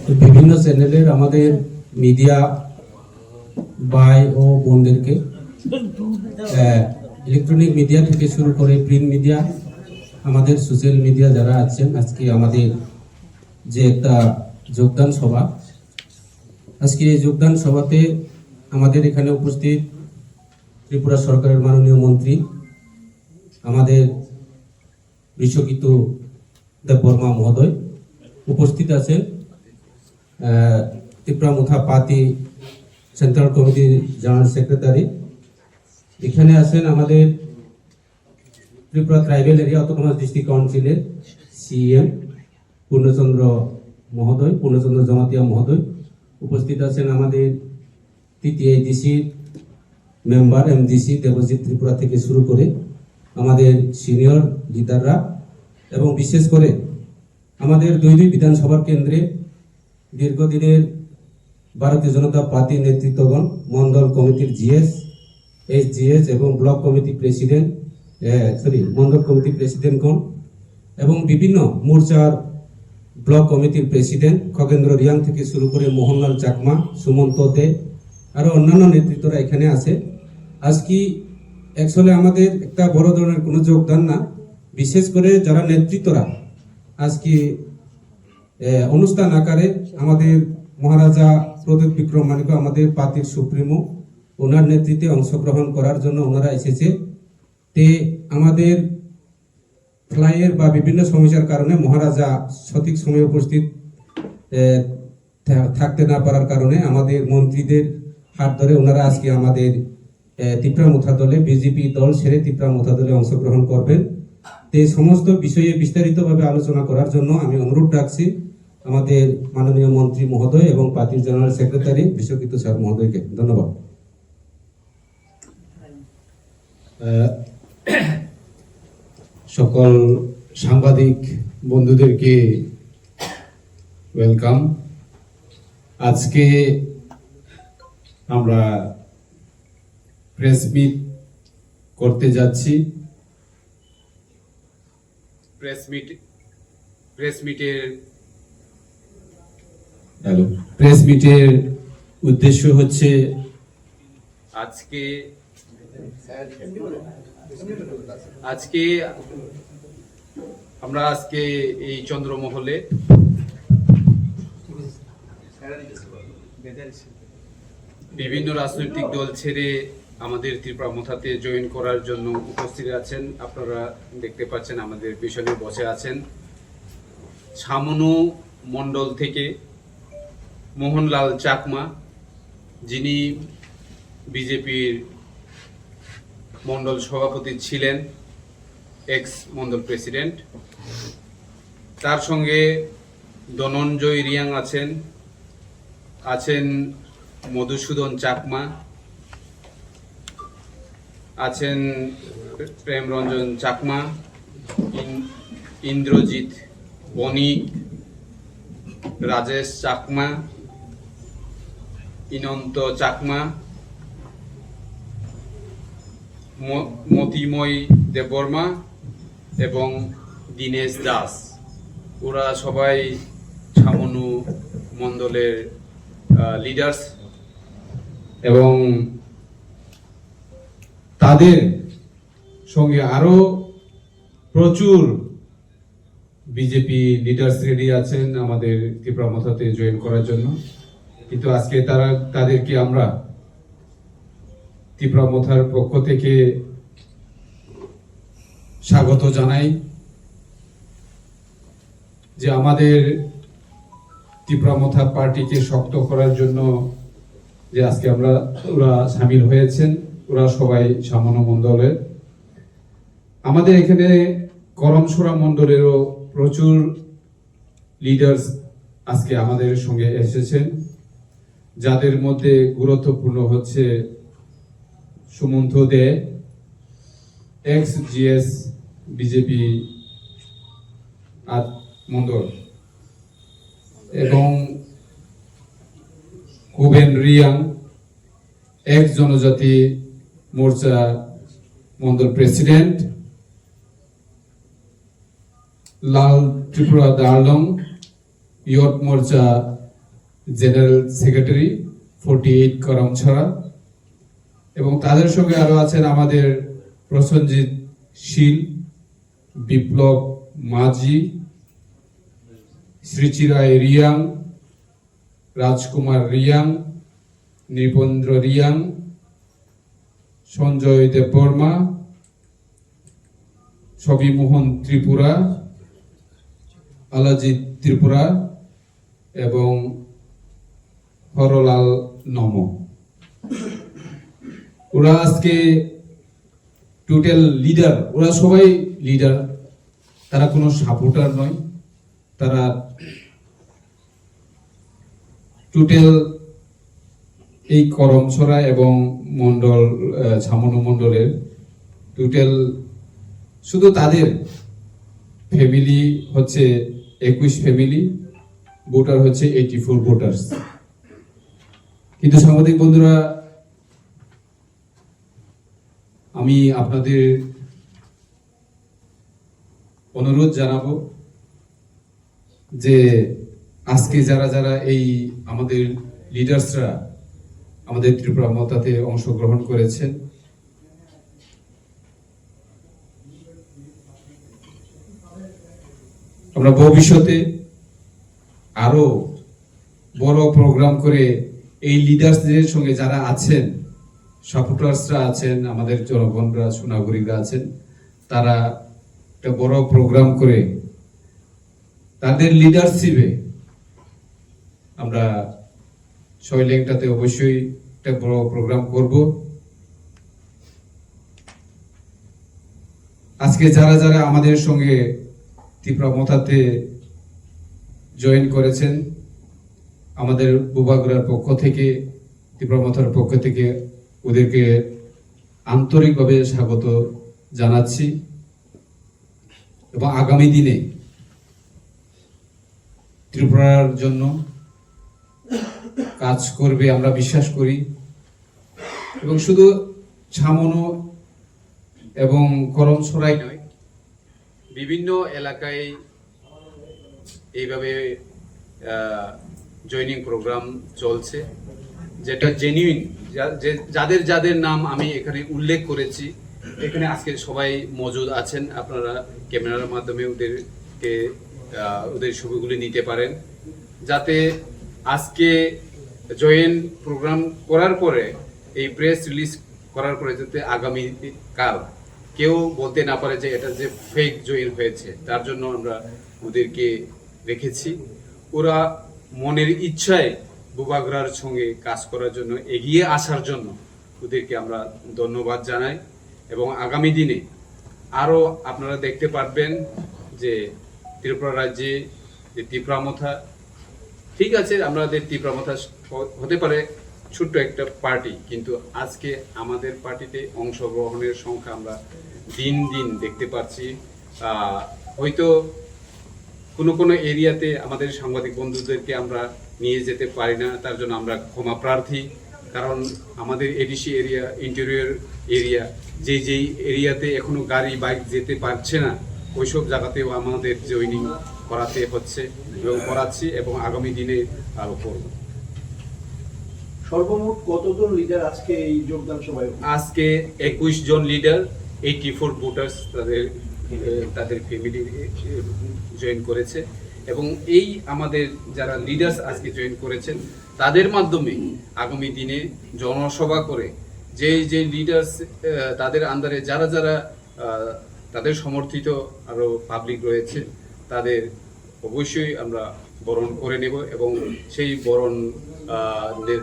বিভিন্ন চ্যানেলের আমাদের মিডিয়া ভাই ও বোনদেরকে ইলেকট্রনিক মিডিয়া থেকে শুরু করে প্রিন্ট মিডিয়া, আমাদের সোশ্যাল মিডিয়া যারা আছেন, আজকে আমাদের যে একটা যোগদান সভা, আজকে এই যোগদান সভাতে আমাদের এখানে উপস্থিত ত্রিপুরা সরকারের মাননীয় মন্ত্রী আমাদের বিশ্বকিত দেববর্মা মহোদয় উপস্থিত আছেন, ত্রিপুরা মুথা পার্টি সেন্ট্রাল কমিটির জেনারেল সেক্রেটারি, এখানে আছেন আমাদের Tripura tribal area autonomous district কাউন্সিলের সিএম পূর্ণচন্দ্র মহোদয়, পূর্ণচন্দ্র জমাতিয়া মহোদয় উপস্থিত আছেন, আমাদের টিটিআইডিসি মেম্বার এমডিসি দেবজিৎ ত্রিপুরা থেকে শুরু করে আমাদের সিনিয়র লিডাররা এবং বিশেষ করে আমাদের দুই বিধানসভা কেন্দ্রে দীর্ঘদিনের ভারতীয় জনতা পার্টির নেতৃত্বগণ, মন্ডল কমিটির জিএস, এইচজিএস এবং block committee president mandal committee প্রেসিডেন্টগণ এবং বিভিন্ন মোর্চার ব্লক কমিটির প্রেসিডেন্ট খগেন্দ্র রিয়াং থেকে শুরু করে মোহনলাল চাকমা, সুমন্ত দে, আরো অন্যান্য নেতৃত্বরা এখানে আছে। আজকে অ্যাকচুয়ালি আমাদের একটা বড় ধরনের কোনো যোগদান না, বিশেষ করে যারা নেতৃত্বরা আজকে অনুষ্ঠান আকারে আমাদের মহারাজা প্রদীপ বিক্রম মানিক আমাদের পার্টির সুপ্রিমো, ওনার নেতৃত্বে অংশগ্রহণ করার জন্য ওনারা এসেছে। তে আমাদের ফ্লাইয়ের বা বিভিন্ন সমস্যার কারণে মহারাজা সঠিক সময়ে উপস্থিত থাকতে না পারার কারণে আমাদের মন্ত্রীদের হাত ধরে ওনারা আজকে আমাদের ত্রিপুরা মুথা দলে, বিজেপি দল ছেড়ে ত্রিপুরা মুথা দলে অংশগ্রহণ করবেন। এই সমস্ত বিষয়ে বিস্তারিতভাবে আলোচনা করার জন্য আমি অনুরোধ রাখছি আমাদের মাননীয় মন্ত্রী মহোদয় এবং পার্টির জেনারেল সেক্রেটারি বিশ্বকিত স্যার মহোদয়কে। ধন্যবাদ। সকল সাংবাদিক বন্ধুদেরকে ওয়েলকাম। আজকে আমরা প্রেস মিট করতে যাচ্ছি। প্রেস মিটের উদ্দেশ্য হচ্ছে আজকে আমরা এই চন্দ্রমহলে বিভিন্ন রাজনৈতিক দল ছেড়ে আমাদের ত্রিপুরা মুথাতে জয়েন করার জন্য উপস্থিত আছেন। আপনারা দেখতে পাচ্ছেন আমাদের পিছনে বসে আছেন ছামনু মন্ডল থেকে মোহনলাল চাকমা, যিনি বিজেপির মন্ডল সভাপতি ছিলেন, এক্স মন্ডল প্রেসিডেন্ট। তার সঙ্গে ধনঞ্জয় রিয়াং আছেন মধুসূদন চাকমা, আছেন প্রেমরঞ্জন চাকমা, ইন্দ্রজিৎ বণিক, রাজেশ চাকমা, ইনন্ত চাকমা, মতিময় দেববর্মা এবং দীনেশ দাস। ওরা সবাই ছামনু মণ্ডলের লিডার্স এবং তাদের সঙ্গে আরো প্রচুর বিজেপি লিডার্স রেডি আছেন আমাদের ত্রিপুরা মুথাতে জয়েন করার জন্য। কিন্তু আজকে তাদেরকে আমরা ত্রিপুরা মুথার পক্ষ থেকে স্বাগত জানাই, যে আমাদের ত্রিপুরা মুথা পার্টিকে শক্ত করার জন্য যে আজকে ওরা সামিল হয়েছেন। ওরা সবাই ছামনু মণ্ডলের। আমাদের এখানে করমসুরা মণ্ডলেরও প্রচুর লিডার্স আজকে আমাদের সঙ্গে এসেছেন, যাদের মধ্যে গুরুত্বপূর্ণ হচ্ছে সুমন্ত দে, এক্স জিএস বিজেপি মণ্ডল, এবং কুবেন রিয়াং, এক্স জনজাতি মোর্চা মন্ডল প্রেসিডেন্ট, লাল ত্রিপুরা দার্লং ইয়ট মোর্চা জেনারেল সেক্রেটারি 48 করমছড়া, এবং তাদের সঙ্গে আরো আছেন আমাদের প্রসেনজিৎ শীল, বিপ্লব মাঝি, শ্রীচিরায় রিয়াং, রাজকুমার রিয়াং, নৃপেন্দ্র রিয়াং, সঞ্জয় দেববর্মা, ছবিমোহন ত্রিপুরা, আলাজিৎ ত্রিপুরা এবং হরলাল নম। ওরা আজকে টোটাল লিডার, ওরা সবাই লিডার, তারা কোনো সাপোর্টার নয়, তারা টোটাল এই করমছড়া এবং মন্ডল ছামনু মন্ডলের টোটাল শুধু তাদের ফ্যামিলি হচ্ছে 21 ফ্যামিলি, ভোটার হচ্ছে 84 ভোটার্স। কিন্তু সাংবাদিক বন্ধুরা, আমি আপনাদের অনুরোধ জানাবো যে আজকে যারা যারা এই আমাদের লিডার্সরা আমাদের ত্রিপুরা মতাতে অংশগ্রহণ করেছেন, আমরা ভবিষ্যতে আরো বড় প্রোগ্রাম করে এই লিডার্সদের সঙ্গে যারা আছেন, সাপোর্টার্সরা আছেন, আমাদের জনগণরা সুনাগরিকরা আছেন, তারা একটা বড় প্রোগ্রাম করে তাদের লিডারশিপে আমরা শৈলেংটাতে অবশ্যই একটা বড় প্রোগ্রাম করব। আজকে যারা যারা আমাদের সঙ্গে ত্রিপুরা মতাতে জয়েন করেছেন, আমাদের বুবাগুড়ার পক্ষ থেকে, ত্রিপুরা মতার পক্ষ থেকে ওদেরকে আন্তরিকভাবে স্বাগত জানাচ্ছি এবং আগামী দিনে ত্রিপুরার জন্য কাজ করবে আমরা বিশ্বাস করি। এবং শুধু ছামনু এবং করমছড়াই নয়, বিভিন্ন এলাকায় এইভাবে জয়নিং প্রোগ্রাম চলছে, যেটা জেনুইন, যাদের যাদের নাম আমি এখানে উল্লেখ করেছি, এখানে আজকে সবাই মজুদ আছেন। আপনারা ক্যামেরার মাধ্যমে ওদেরকে ওদের ছবিগুলি নিতে পারেন, যাতে আজকে জয়েন প্রোগ্রাম করার পরে, এই প্রেস রিলিজ করার পরে, যাতে আগামী কাল কেউ বলতে না পারে যে এটা যে ফেক জয়েন হয়েছে। তার জন্য আমরা ওদেরকে রেখেছি। ওরা মনের ইচ্ছায় বুবাগড়ার সঙ্গে কাজ করার জন্য, এগিয়ে আসার জন্য ওদেরকে আমরা ধন্যবাদ জানাই। এবং আগামী দিনে আরও আপনারা দেখতে পারবেন যে ত্রিপুরা রাজ্যে যে ত্রিপুরা মথা, ঠিক আছে আমাদের ত্রিপুরা মথা হতে পারে ছোট্ট একটা পার্টি, কিন্তু আজকে আমাদের পার্টিতে অংশগ্রহণের সংখ্যা আমরা দিন দিন দেখতে পাচ্ছি। হয়তো কোনো কোনো এরিয়াতে আমাদের সাংবাদিক বন্ধুদেরকে আমরা নিয়ে যেতে পারি না, তার জন্য আমরা ক্ষমা প্রার্থী। কারণ আমাদের এডিসি এরিয়া, ইন্টেরিয়র এরিয়া, যেই এরিয়াতে এখনো গাড়ি বাইক যেতে পারছে না, ওইসব জায়গাতেও আমাদের জয়েনিং করাতে হচ্ছে এবং করাচ্ছি, এবং আগামী দিনে আরো করব। সর্বমোট কতজন লিডার আজকে এই যোগদান সভায়? আজকে 21 জন লিডার, 84 ভোটার্স তাদের ফ্যামিলি জয়েন করেছে। এবং এই আমাদের যারা লিডার্স আজকে জয়েন করেছেন, তাদের মাধ্যমে আগামী দিনে জনসভা করে যে লিডার্স, তাদের আন্ডারে যারা যারা তাদের সমর্থিত আরো পাবলিক রয়েছে, তাদের অবশ্যই আমরা বরণ করে নেব। এবং সেই বরণ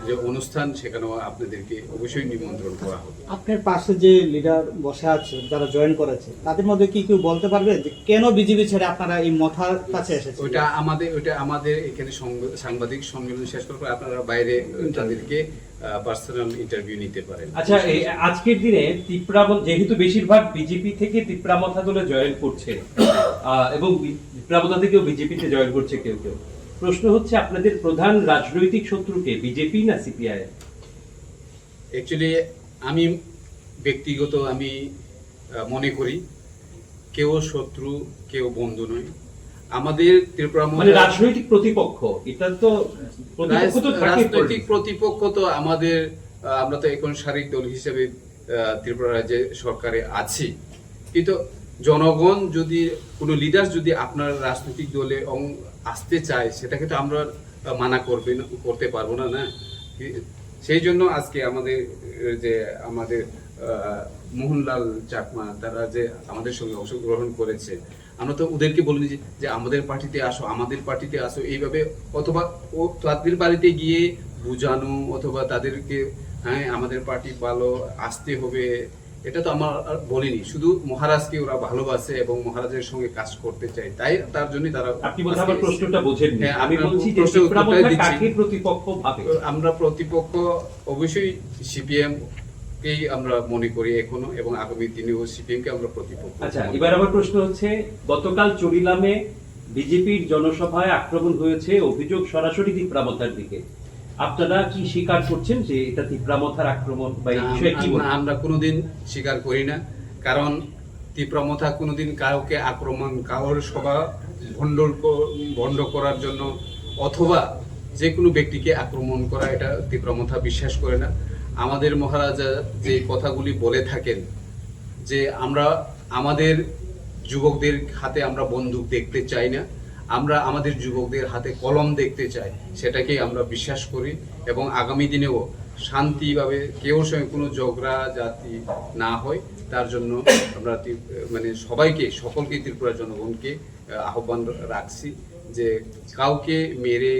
যে অনুষ্ঠান, সেখানেও আপনাদেরকে অবশ্যই নিমন্ত্রণ করা হবে। আপনার পাশে যে লিডার বসে আছে, যারা জয়েন করেছে, তাদের মধ্যে কি কেউ বলতে পারবে যে কেন বিজেপি ছেড়ে আপনারা এই মথার কাছে এসেছেন? ওইটা আমাদের এখানে সাংবাদিক সম্মেলন শেষ করার পর আপনারা বাইরে তাদেরকে পার্সোনাল ইন্টারভিউ নিতে পারেন। আচ্ছা, এই আজকের দিনে ত্রিপুরা, যেহেতু বেশিরভাগ বিজেপি থেকে ত্রিপুরা মথা দলে জয়েন করছে এবং ত্রিপুরা মথা থেকেও বিজেপিতে জয়েন করছে কেউ কেউ, প্রশ্ন হচ্ছে আপনাদের প্রধান রাজনৈতিক শত্রুকে, বিজেপি না সিপিআই? অ্যাকচুয়ালি আমি ব্যক্তিগত মনে করি কেউ শত্রু কেউ বন্ধু নয়। আমাদের ত্রিপুরা মানে রাজনৈতিক প্রতিপক্ষ, এটা তো প্রতিপক্ষ তো থাকে। রাজনৈতিক প্রতিপক্ষ তো আমাদের আমরা তো এখন শারীরিক দল হিসেবে ত্রিপুরা রাজ্যে সরকারে আছি, কিন্তু জনগণ যদি কোনো লিডার যদি আপনার রাজনৈতিক দলে আসতে চায় সেটাকে তো আমরা মানা করতে পারবো না, না? সেই জন্য আজকে আমাদের মোহনলাল চাকমা তারা যে আমাদের সঙ্গে অংশগ্রহণ করেছে, আমরা তো ওদেরকে বলিনি যে আমাদের পার্টিতে আসো এইভাবে, অথবা তাদের বাড়িতে গিয়ে বুঝানো অথবা তাদেরকে হ্যাঁ আমাদের পার্টি ভালো আসতে হবে, এটা তো আমার বলিনি। শুধু মহারাজকে ওরা ভালোবাসে এবং মহারাজের সঙ্গে কাজ করতে চায়, তাই তার জন্য তারা। আপনি বলছেন আমার প্রশ্নটা বোঝেননি। হ্যাঁ, আমি আপনার বলছি যে প্রশ্নের ত্রিপুরা উত্তরটাই মধ্যে দিচ্ছি। কাকে প্রতিপক্ষ ভাবে? আমরা প্রতিপক্ষ অবশ্যই সিপিএম কেই আমরা মনে করি এখনো, এবং আগামী দিনেও সিপিএম কে আমরা প্রতিপক্ষ। আচ্ছা, এবার আমার প্রশ্ন হচ্ছে, গতকাল চরিলামে বিজেপির জনসভায় আক্রমণ হয়েছে, অভিযোগ সরাসরি তীব্রামথার দিকে। আপনারা কি স্বীকার করছেন যে এটা তীব্রামথার আক্রমণ, বা এই বিষয়ে কি বলবেন? আমরা কোনোদিন স্বীকার করি না, কারণ তীব্রামথা কোনোদিন কাউকে আক্রমণ, কারোর সভা ভণ্ড করার জন্য অথবা যে কোনো ব্যক্তিকে আক্রমণ করা, এটা তীব্রামথা বিশ্বাস করে না। আমাদের মহারাজা যে কথাগুলি বলে থাকেন যে আমরা আমাদের যুবকদের হাতে আমরা বন্দুক দেখতে চাই না, আমরা আমাদের যুবকদের হাতে কলম দেখতে চাই, সেটাকেই আমরা বিশ্বাস করি। এবং আগামী দিনেও শান্তিভাবে কেউর সঙ্গে কোনো ঝগড়া জাতি না হয় তার জন্য আমরা সকলকে ত্রিপুরা জনগণকে আহ্বান রাখছি যে কাউকে মেরে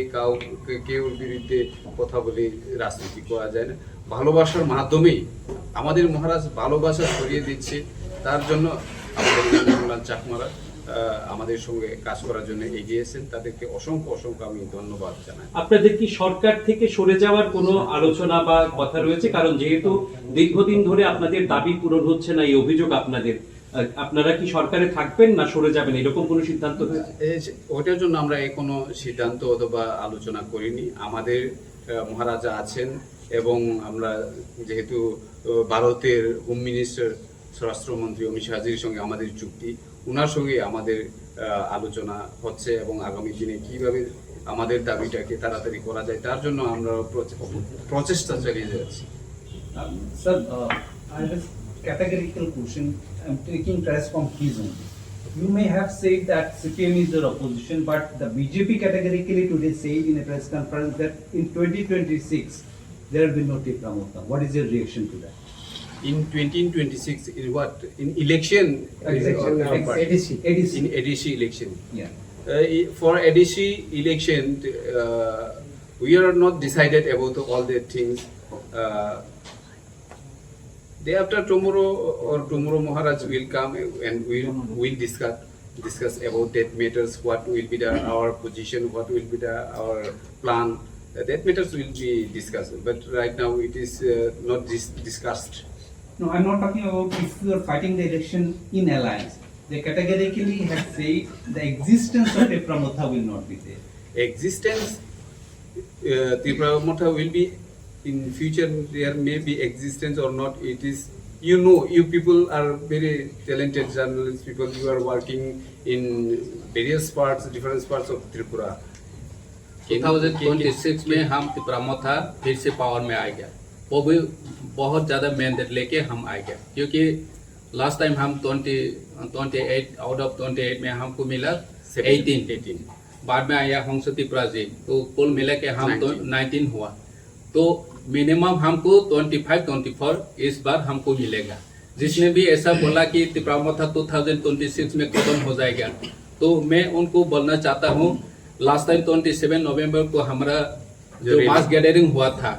কেউর বিরুদ্ধে কথা বলে রাজনীতি করা যায় না। ভালোবাসার মাধ্যমেই আমাদের মহারাজ ভালোবাসা ছড়িয়ে দিচ্ছে, তার জন্য আমাদের মোহনলাল চাকমারা আমাদের সঙ্গে কাজ করার জন্য এগিয়েছেন, তাদেরকে অসংখ্য আমি ধন্যবাদ জানাই। আপনাদের কি সরকার থেকে সরে যাওয়ার কোনো আলোচনা বা কথা রয়েছে? কারণ যেহেতু দীর্ঘদিন ধরে আপনাদের দাবি পূরণ হচ্ছে না, এই অভিযোগ আপনারা কি সরকারে থাকবেন না সরে যাবেন, এরকম কোনো সিদ্ধান্ত হয়েছে? ওটার জন্য আমরা কোনো সিদ্ধান্ত অথবা আলোচনা করিনি। আমাদের মহারাজা আছেন, এবং আমরা যেহেতু ভারতের হোম মিনিস্টার স্বরাষ্ট্রমন্ত্রী অমিত শাহজির সঙ্গে আমাদের চুক্তি, ওনার সঙ্গে আমাদের আলোচনা হচ্ছে, এবং আগামী দিনে কিভাবে আমাদের দাবিটাকে তাড়াতাড়ি করা যায় তার জন্য আমরা প্রচেষ্টা চালিয়ে যাচ্ছি। Sir, I have a categorical question. I'm taking trace from his only. You may have said that CPM is your opposition, but the BJP categorically today said in a press conference that in 2026 there will be no Tirupramotha. What is your reaction to that? In 2026, in what? In election? ADC. In ADC election. Yeah. For ADC election, we are not decided about all the things. Day after tomorrow Maharaj will come and we'll discuss about that matters. What will be our position? What will be our plan? That matters will be discussed. But right now it is not discussed. No, I'm not talking about if you are fighting the election in alliance. They categorically have said the existence of Tirupramotha will not be there. Existence, Tirupramotha will be in future. There may be existence or not. It is, you people are very talented journalists people. You are working in different parts of Tripura. 2026 में हम तीव्रामथा फिर से power में आएगा, वो भी बहुत ज़्यादा मैंडेट लेके हम आएंगे, क्योंकि लास्ट टाइम हम 28 आउट ऑफ 28 में हमको मिला 18 बाद में आया होंगे त्रिपुरा जी, तो कुल मिला के हम 19 हुआ, तो मिनिमम हमको 25-24 इस बार हमको मिलेगा। जिसने भी ऐसा बोला कि तीव्रामथा 2026 में खत्म हो जाएगा, तो मैं उनको बोलना चाहता हूँ, लास्ट टाइम 27 नवंबर को हमारा जो मास गैदरिंग हुआ था,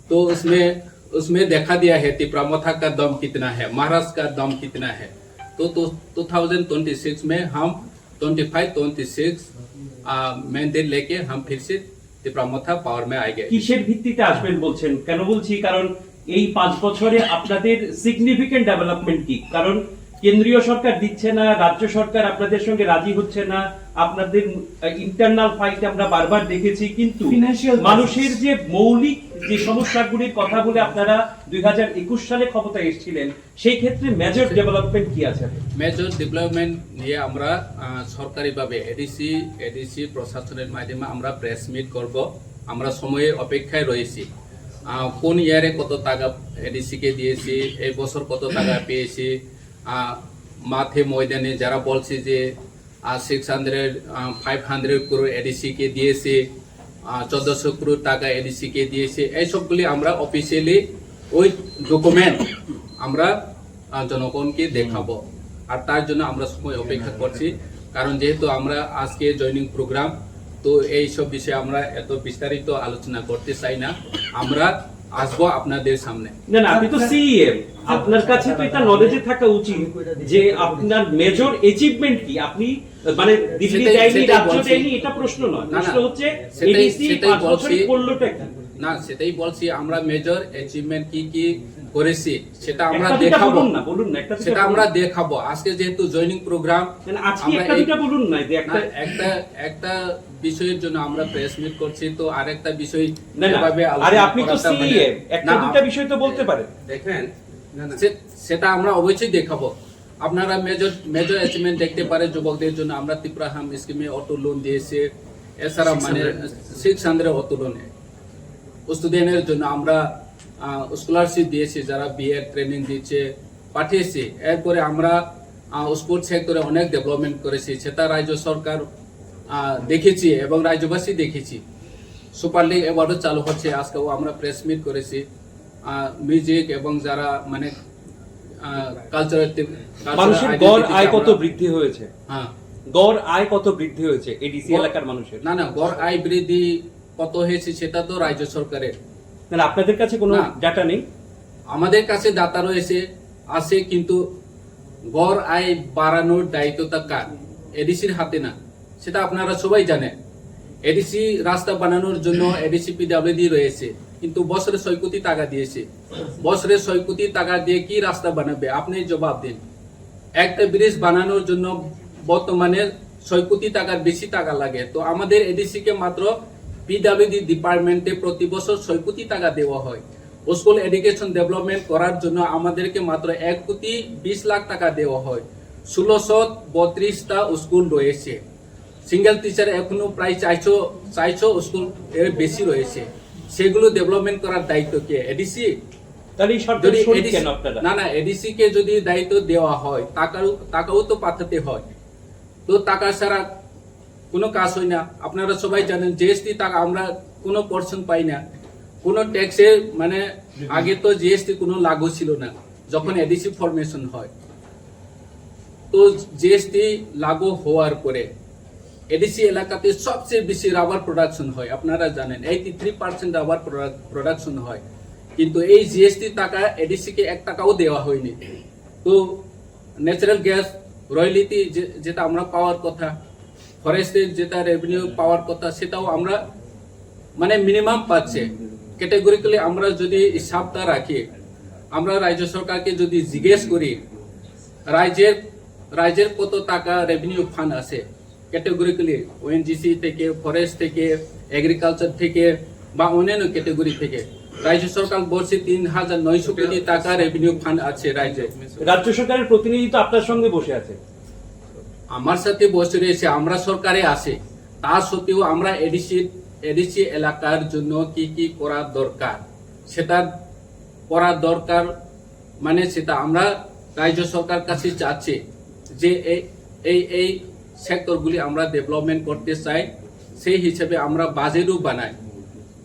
तो उसमें देखा दिया है तीव्रामथा का दम कितना है, महाराष्ट्र का दम कितना है। तो 2026 में हम 25-26 मैंडेट लेके हम फिर से তীব্রামথা পাওয়ার মে আएंगे। কিসের ভিত্তিতে আসবেন বলছেন? কেন বলছি, কারণ এই 5 বছরে আপনাদের সিগনিফিকেন্ট ডেভেলপমেন্ট কি? কারণ কেন্দ্রীয় সরকার দিচ্ছে না, রাজ্য সরকার আপনাদের সঙ্গে রাজি হচ্ছে না, আপনাদের ইন্টারনাল ফাইট আমরা বারবার দেখেছি, কিন্তু মানুষের যে মৌলিক যে সমস্যাগুলির কথা বলে আপনারা 2021 সালে ক্ষমতায় এসেছিলেন, সেই ক্ষেত্রে মেজর ডেভেলপমেন্ট কি আছে? মেজর ডেভেলপমেন্ট নিয়ে আমরা সরকারিভাবে এডিসি প্রশাসনের মাধ্যমে আমরা প্রেস মিট করব। আমরা সময়ে অপেক্ষায় রয়েছি। কোন ইয়ারে কত টাকা এডিসিকে দিয়েছি, এই বছর কত টাকা পেয়েছি, মাঠে ময়দানে যারা বলছে যে 500 crore এডিসিকে দিয়েছে, 1400 crore টাকা এডিসিকে দিয়েছে, এইসবগুলি আমরা অফিসিয়ালি ওই ডকুমেন্ট আমরা জনগণকে দেখাবো। আর তার জন্য আমরা সময় অপেক্ষা করছি, কারণ যেহেতু আমরা আজকে জয়নিং প্রোগ্রাম, তো এই সব বিষয়ে আমরা এত বিস্তারিত আলোচনা করতে চাই না। আমরা আসবো আপনাদের সামনে। না না, আপনি তো সিএম, আপনার কাছে তো এটা নলেজে থাকা উচিত যে আপনার মেজর অ্যাচিভমেন্ট কি। আপনি মানে দিল্লি যায়নি, রাজ্য যায়নি, এটা প্রশ্ন নয়। প্রশ্ন হচ্ছে এডিসি 5 বছর করলোটা কি? না, সেটাই বলছি, আমরা মেজর অ্যাচিভমেন্ট কি কি করেছি সেটা আমরা একটা দুটা দেখাবো। বলুন না, একটা দুটা সেটা বলুন। আমরা দেখাবো। আজকে যেহেতু জয়নিং প্রোগ্রাম, মানে আজকে একটা দুটা বলুন না, যে একটা বিষয়ের জন্য আমরা প্রেস মিট করছি, তো আরেকটা বিষয় না না, এভাবে আরে আলোচনা আপনি তো করাটা মানে- সিএম, একটা না, দুটা বিষয় তো বলতে পারেন। দেখেন, সেটা আমরা অবশ্যই দেখাবো। আপনারা মেজর অ্যাচিভমেন্ট দেখতে পারে যুবকদের জন্য আমরা ত্রিপুরাহাম স্কিমে অটো লোন দিয়েছে, এছাড়া মানে 600 অটো লোনে স্টুডেন্টের জন্য আমরা স্কলারশিপ দিয়েছি, যারা বিএড ট্রেনিং দিচ্ছে পাঠিয়েছি। এরপরে আমরা স্পোর্টস সেক্টরে অনেক ডেভেলপমেন্ট করেছি, সেটা রাজ্য সরকার দেখেছি এবং রাজ্যবাসী দেখেছি। সুপার লিগ অ্যাওয়ার্ডও চালু হচ্ছে, আজকেও আমরা প্রেস মিট করেছি। মিউজিক এবং যারা মানে কালচারাল মানুষের গড় আয় কত বৃদ্ধি হয়েছে? হ্যাঁ, গড় আয় কত বৃদ্ধি হয়েছে এডিসি এলাকার মানুষের? না, গড় আয় বৃদ্ধি কত হয়েছে সেটা তো রাজ্য সরকারের। তাহলে আপনাদের কাছে কোনো না। ডাটা নেই? আমাদের কাছে ডাটা রয়েছে, আছে, কিন্তু গড় আয় বাড়ানোর দায়িত্বটা কার? এডিসির হাতে না, সেটা আপনারা সবাই জানেন। এডিসি রাস্তা বানানোর জন্য এডিসি পিডব্লিউডি রয়েছে, কিন্তু বছরে 6 কোটি টাকা দিয়েছে। বছরে 6 কোটি টাকা দিয়ে কি রাস্তা বানাবে? আপনি জবাব দিন। একটা ব্রিজ বানানোর জন্য বর্তমানে 6 কোটি টাকার বেশি টাকা লাগে। তো আমাদের এডিসি কে মাত্র পিডব্লিউডি ডিপার্টমেন্টে প্রতি বছর 6 কোটি টাকা দেওয়া হয়। স্কুল এডুকেশন ডেভেলপমেন্ট করার জন্য আমাদেরকে মাত্র 1 কোটি 20 লাখ টাকা দেওয়া হয়। 1632টা স্কুল রয়েছে। সিঙ্গেল টিচার এখনো প্রায় 400 স্কুল এর বেশি রয়েছে। সেগুলো ডেভেলপমেন্ট করার দায়িত্ব কে? এডিসি। তাহলে এই সরকার শরীর কেন আপনারা? না, এডিসি কে যদি দায়িত্ব দেওয়া হয়, টাকাও তো পাঠাতে হয়। তো টাকা ছাড়া কোনো কাজ হয় না। আপনারা সবাই জানেন জিএসটি টাকা আমরা কোনো পোরশন পাই না। কোনো ট্যাক্সের মানে আগে তো জিএসটি কোনো লাগু ছিল না যখন এডিসি ফরমেশন হয়। তো জিএসটি লাগু হওয়ার পরে এডিসি এলাকাতে সবচেয়ে বেশি রাবার প্রোডাকশন হয়। আপনারা জানেন 83% রাবার প্রোডাকশন হয়, কিন্তু এই জিএসটি টাকা এডিসি কে 1 টাকাও দেওয়া হয়নি। তো ন্যাচারাল গ্যাস রয়্যালিটি যেটা আমরা পাওয়ার কথা, ফরেস্টের যেটা রেভিনিউ পাওয়ার কথা, সেটাও আমরা মানে মিনিমাম পাচ্ছে। ক্যাটেগরিক্যালি আমরা যদি হিসাবটা রাখি, আমরা রাজ্য সরকারকে যদি জিজ্ঞেস করি রাজ্যের কত টাকা রেভিনিউ ফান্ড আছে ক্যাটেগরিক্যালি, ওএনজিসি থেকে, ফরেস্ট থেকে, এগ্রিকালচার থেকে বা অন্যান্য ক্যাটেগরি থেকে, রাজ্য সরকার বলছে 3900 কোটি টাকা রেভিনিউ ফান্ড আছে রাজ্যে। রাজ্য সরকারের প্রতিনিধি তো আপনার সঙ্গে বসে আছে। আমার সাথে বসে রয়েছে, আমরা সরকারে আসে, তা সত্ত্বেও আমরা এডিসি এলাকার জন্য কি কি করা দরকার সেটা করার দরকার, মানে সেটা আমরা রাজ্য সরকার কাছে চাচ্ছি যে এই সেক্টরগুলি আমরা ডেভেলপমেন্ট করতে চাই। সেই হিসেবে আমরা বাজেটও বানাই।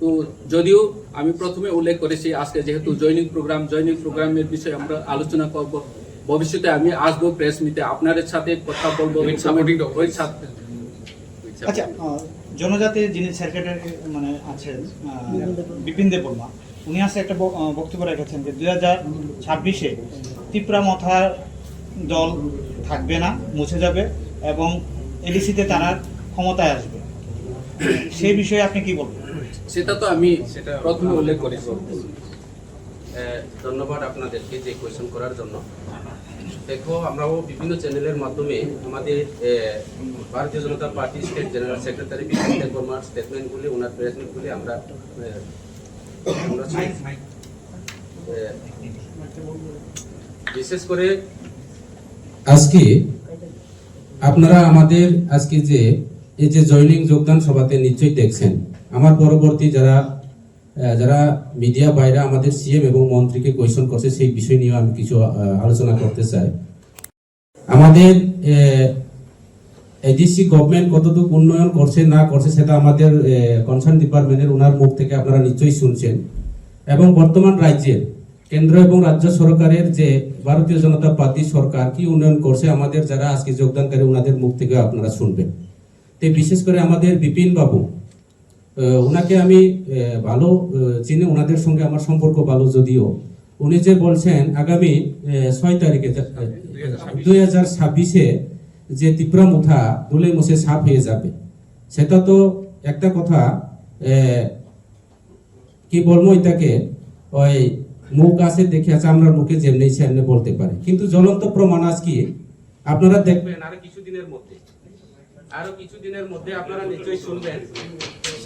তো যদিও আমি প্রথমে উল্লেখ করেছি আজকে যেহেতু জয়নিং প্রোগ্রামের বিষয়ে আমরা আলোচনা করব, ভবিষ্যতে আমি আসবো প্রেস মিটে, আপনাদের সাথে কথা বলবো। আচ্ছা, জনজাতি যিনি সেক্রেটারি মানে আছেন বিপিন দেববর্মা, উনি আসে একটা বক্তব্য রেখেছেন যে 2026-এ ত্রিপুরা মথার দল থাকবে না, মুছে যাবে এবং এডিসিতে তারা ক্ষমতায় আসবে। সেই বিষয়ে আপনি কি বলবেন? সেটা তো আমি প্রথমে উল্লেখ করেছি। ধন্যবাদ আপনাদেরকে যে কোয়েশ্চেন করার জন্য। দেখো, আমরাও বিভিন্ন চ্যানেলের মাধ্যমে আমাদের Bharatiya Janata Party state general secretary Bipin দেববর্মার স্টেটমেন্টগুলি, ওনার প্রেসমেন্টগুলি আমরা আমরা চাই। বিশেষ করে আজকে আপনারা আমাদের আজকে যে এই যে জয়েনিং যোগদান সভাতে নিশ্চয়ই দেখছেন, আমার পরবর্তী যারা মিডিয়া বাইরে আমাদের সিএম এবং মন্ত্রীকে কোয়েশ্চন করছে সেই বিষয় নিয়ে আমি কিছু আলোচনা করতে চাই। আমাদের এডিসি গভর্নমেন্ট কতটুকু উন্নয়ন করছে না করছে সেটা আমাদের কনসার্ন ডিপার্টমেন্টের ওনার মুখ থেকে আপনারা নিশ্চয়ই শুনছেন, এবং বর্তমান রাজ্যের কেন্দ্র এবং রাজ্য সরকারের যে ভারতীয় জনতা পার্টি সরকার কি উন্নয়ন করছে আমাদের যারা আজকে যোগদানকারী ওনাদের মুখ থেকে আপনারা শুনবেন। তো বিশেষ করে আমাদের বিপিন বাবু, ওনাকে আমি ভালো চিনি, ওনাদের সঙ্গে আমার সম্পর্ক ভালো, যদিও উনি যে বলছেন আগামী 6 তারিখে 2026-এ যে ত্রিপুরা মুথা দুলে মুছে সাফ হয়ে যাবে, সেটা তো একটা কথা, কি বলবো এটাকে, ওই মুখ আছে দেখে আছে আমরা মুখে যেমনি সেমনি বলতে পারে, কিন্তু জ্বলন্ত প্রমাণ আজকে আপনারা দেখবেন আরো কিছুদিনের মধ্যে আপনারা নিশ্চয়ই শুনবেন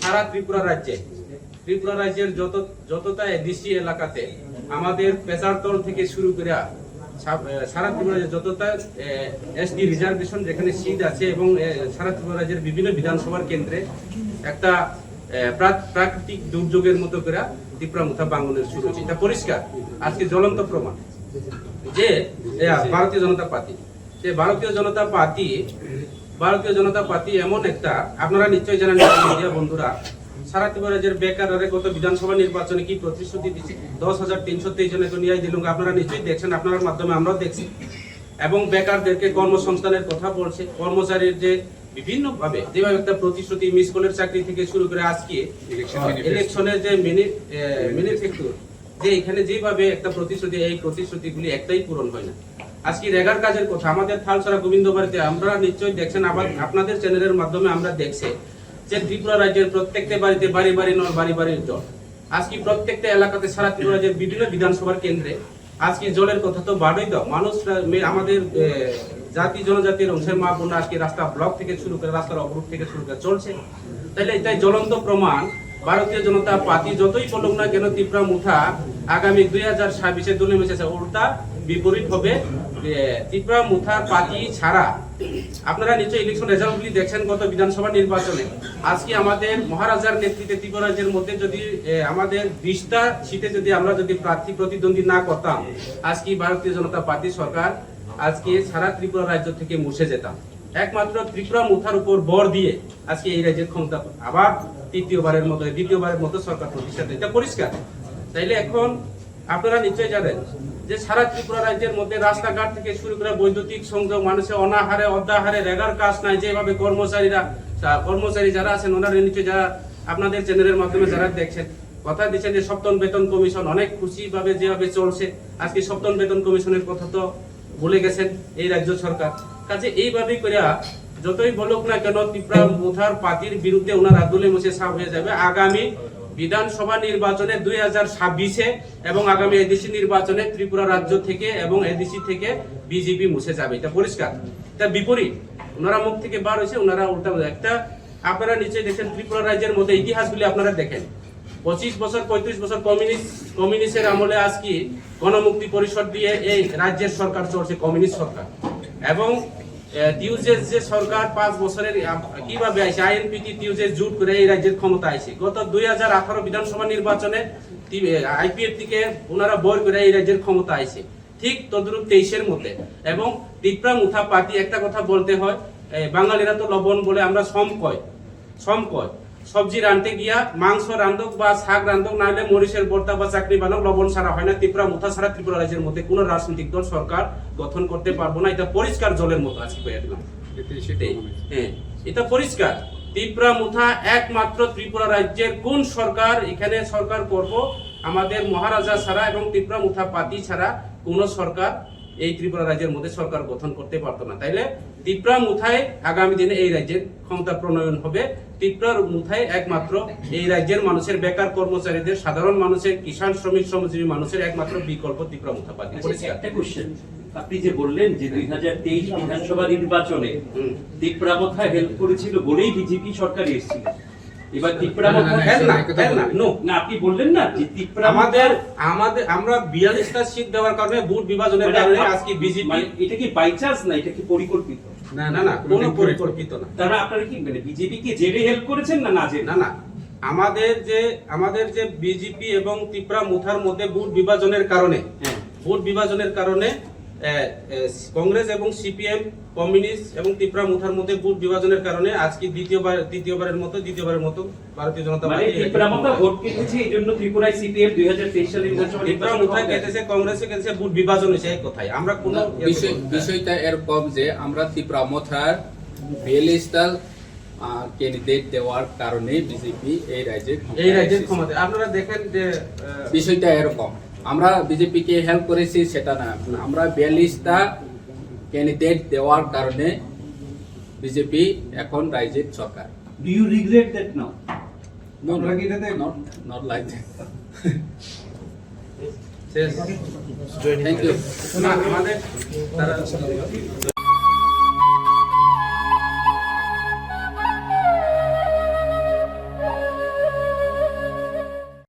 সারা ত্রিপুরা রাজ্যের যতটা এডিসি এলাকাতে আমাদের পেশারতল থেকে শুরু করে সারা ত্রিপুরা রাজ্যের যতটা এসডি রিজার্ভেশন যেখানে সিট আছে, এবং সারা ত্রিপুরা রাজ্যের বিভিন্ন বিধানসভার কেন্দ্রে একটা প্রাকৃতিক দুর্যোগের মতো করে ত্রিপুরা মুথা বাঙ্গনের শুরু হচ্ছে। এটা পরিষ্কার আজকে জ্বলন্ত প্রমাণ যে ভারতীয় জনতা পার্টি এমন একটা, আপনারা নিশ্চয়ই জানেন মিডিয়া বন্ধুরা, সারা ত্রিপুরা রাজ্যের বেকাররা গত বিধানসভা নির্বাচনে কি প্রতিশ্রুতি দিচ্ছে, 10,323 জনকে নিয়ে দিলুম, আপনারা নিশ্চয়ই দেখছেন, আপনার মাধ্যমে আমরাও দেখছি, এবং বেকারদেরকে কর্মসংস্থানের কথা বলছে, কর্মচারীর যে বিভিন্ন ভাবে যেভাবে একটা প্রতিশ্রুতি, মিস কলের চাকরি থেকে শুরু করে আজকে ইলেকশনের যে ম্যানিফেস্টো, যে এখানে যেভাবে একটা প্রতিশ্রুতি, এই প্রতিশ্রুতিগুলি একটাই পূরণ হয় না। আজকে রেগার কাজের কথা আমাদের থালছড়া গোবিন্দ বাড়িতে আমরা নিশ্চয়ই দেখছেন, আবার আপনাদের চ্যানেলের মাধ্যমে আমরা দেখছি যে ত্রিপুরা রাজ্যের প্রত্যেকটা বাড়িতে বাড়ি নয় বাড়ির জল। আজকে প্রত্যেকটা এলাকাতে সারা ত্রিপুরা রাজ্যের বিভিন্ন বিধানসভার কেন্দ্রে আজকে জলের কথা তো বাড়ই দাও, মানুষ আমাদের জাতি জনজাতির অংশের মা বোন আজকে রাস্তা ব্লক থেকে শুরু করে রাস্তার অবরোধ থেকে শুরু করে চলছে। তাহলে এটাই জ্বলন্ত প্রমাণ, ভারতীয় জনতা পার্টি যতই বলুক না কেন ত্রিপুরা মুথা আগামী 2026-এ দলে মিশেছে, উল্টা বিপরীত হবে। ত্রিপুরা মুথা পার্টি ছাড়া আপনারা নিশ্চয়ই ইলেকশন রেজাল্টগুলি দেখছেন গত বিধানসভা নির্বাচনে, আজকে আমাদের মহারাজার নেতৃত্বে ত্রিপুরা রাজ্যের মধ্যে যদি আমাদের 20টা সিটে যদি আমরা প্রার্থী প্রতিদ্বন্দ্বী না করতাম, আজকে ভারতীয় জনতা পার্টি সরকার আজকে সারা ত্রিপুরা রাজ্য থেকে মুছে যেতাম। একমাত্র ত্রিপুরা মুথার উপর বর দিয়ে আজকে এই রাজ্যের ক্ষমতা আবার দ্বিতীয়বারের মতো সরকার প্রতিষ্ঠা, এটা পরিষ্কার। তাইলে এখন আপনারা নিশ্চয়ই জানেন যে সারা ত্রিপুরা রাজ্যের মধ্যে রাস্তাঘাট থেকে শুরু করে বৈদ্যুতিক সংযোগ, মানুষের অনাহারে অর্ধাহারে, রেগার কাজ নাই, যেভাবে কর্মচারী যারা আছেন ওনারা নিশ্চয়ই, যারা আপনাদের চ্যানেলের মাধ্যমে যারা দেখছেন, কথা দিচ্ছেন যে সপ্তম বেতন কমিশন অনেক খুশি ভাবে যেভাবে চলছে, আজকে সপ্তম বেতন কমিশনের কথা তো ভুলে গেছেন এই রাজ্য সরকার। কাজে এইভাবেই করে যতই বলুক না কেন ত্রিপুরা মুথার পার্টির বিরুদ্ধে ওনারা দলে মুছে সাফ হয়ে যাবে আগামী বিধানসভা নির্বাচনে 2026-এ, এবং আগামী এডিসি নির্বাচনে ত্রিপুরা রাজ্য থেকে এবং এডিসি থেকে বিজেপি মুছে যাবে, এটা পরিষ্কার। তার বিপরীত ওনারা মুখ থেকে বার হয়েছে, ওনারা উল্টা একটা, আপনারা নিশ্চয়ই দেখেন ত্রিপুরা রাজ্যের মধ্যে ইতিহাসগুলি আপনারা দেখেন, 25 বছর 35 বছর কমিউনিস্টের আমলে আজকে গণমুক্তি পরিষদ দিয়ে এই রাজ্যের সরকার চলছে, কমিউনিস্ট সরকার, এবং টিউজেস যে সরকার 5 বছরের কিভাবে আইছে, আইএনপিটি টিউজেস জুট করে এই রাজ্যের ক্ষমতা আইছে। গত 2018 বিধানসভা নির্বাচনে আইপিএফ থেকে ওনারা বর করে এই রাজ্যের ক্ষমতা আইছে, ঠিক তদ্রুপ 23-এর মধ্যে। এবং ত্রিপুরা মুথা পার্টি একটা কথা বলতে হয়, বাঙালিরা তো লবণ বলে, আমরা সম কয়, সবজি রাঁধতে গিয়া মাংস রান্ধক বা শাক রান্ধক, না হলে মরিচের ভর্তা বা চাকরি বানাক, লবণ ছাড়া হয় না। ত্রিপুরা মুথা ছাড়া ত্রিপুরা রাজ্যের মধ্যে কোন রাজনৈতিক দল সরকার গঠন করতে পারবো না, এটা পরিষ্কার জলের মতো আজকে পেয়ে দিলাম। হ্যাঁ, এটা পরিষ্কার। ত্রিপুরা মুথা একমাত্র ত্রিপুরা রাজ্যের কোন সরকার এখানে সরকার করব, আমাদের মহারাজা ছাড়া এবং ত্রিপুরা মুথা পার্টি ছাড়া কোন সরকার এই ত্রিপুরা রাজ্যের মধ্যে সরকার গঠন করতে পারতো না। তাইলে ত্রিপুরা মুথায় আগামী দিনে এই রাজ্যের ক্ষমতা প্রণয়ন হবে। ত্রিপুরা মুথায় একমাত্র এই রাজ্যের মানুষের, বেকার কর্মচারীদের, সাধারণ মানুষের, কিষাণ শ্রমিক শ্রমজীবী মানুষের একমাত্র বিকল্প ত্রিপুরা মুথা পার্টি। একটা কোশ্চেন, আপনি যে বললেন যে 2023 বিধানসভা নির্বাচনে ত্রিপুরা মুথা হেল্প করেছিল বলেই বিজেপি সরকার এসেছিল, এবার তিপ্রা না, না, মথা না, না, কথা বলবেন। নো না আপনি বললেন না যে তিপ্রা আমাদের আমরা 42টা সিট দেওয়ার কারণে ভোট বিভাজনের কারণে আজকে বিজেপি মানে এটা কি বাই চান্স না এটা কি পরিকল্পিত? না না না কোনো পরিকল্পিত না। তারা আপনারা কি মানে বিজেপি কে জেডে হেল্প করেছেন না না জেনে? না না আমাদের যে বিজেপি এবং ত্রিপুরা মুথার মধ্যে ভোট বিভাজনের কারণে হ্যাঁ। কংগ্রেস এবং সিপিএম কমিউনিস্ট এবং ত্রিপুরা মুথার মধ্যে ভোট বিভাজনের কারণে আজকে দ্বিতীয়বারের মতো ভারতীয় জনতা মানে পার্টি ত্রিপুরা মথা ভোট কেটেছে এই জন্য ত্রিপুরায় সিপিএম 2023 সালে বিধানসভা ত্রিপুরা নির্বাচন মুথায় কেটেছে, কংগ্রেসে কেটেছে, ভোট বিভাজন হয়েছে এই কথাই। আমরা কোনো বিষয়টা এরকম যে আমরা ত্রিপুরা মথার 42টা ক্যান্ডিডেট দেওয়ার কারণে বিজেপি এই রাজ্যের ক্ষমতা আপনারা দেখেন যে বিষয়টা এরকম আমরা বিজেপি কে হেল্প করেছি সেটা না, আমরা 42টা ক্যান্ডিডেট দেওয়ার কারণে বিজেপি এখন রাজ্যের সরকার। Do you regret that now? No, আপনারা কি এটাতে not like that. শেষ। Thank you. না, আমাদের তারা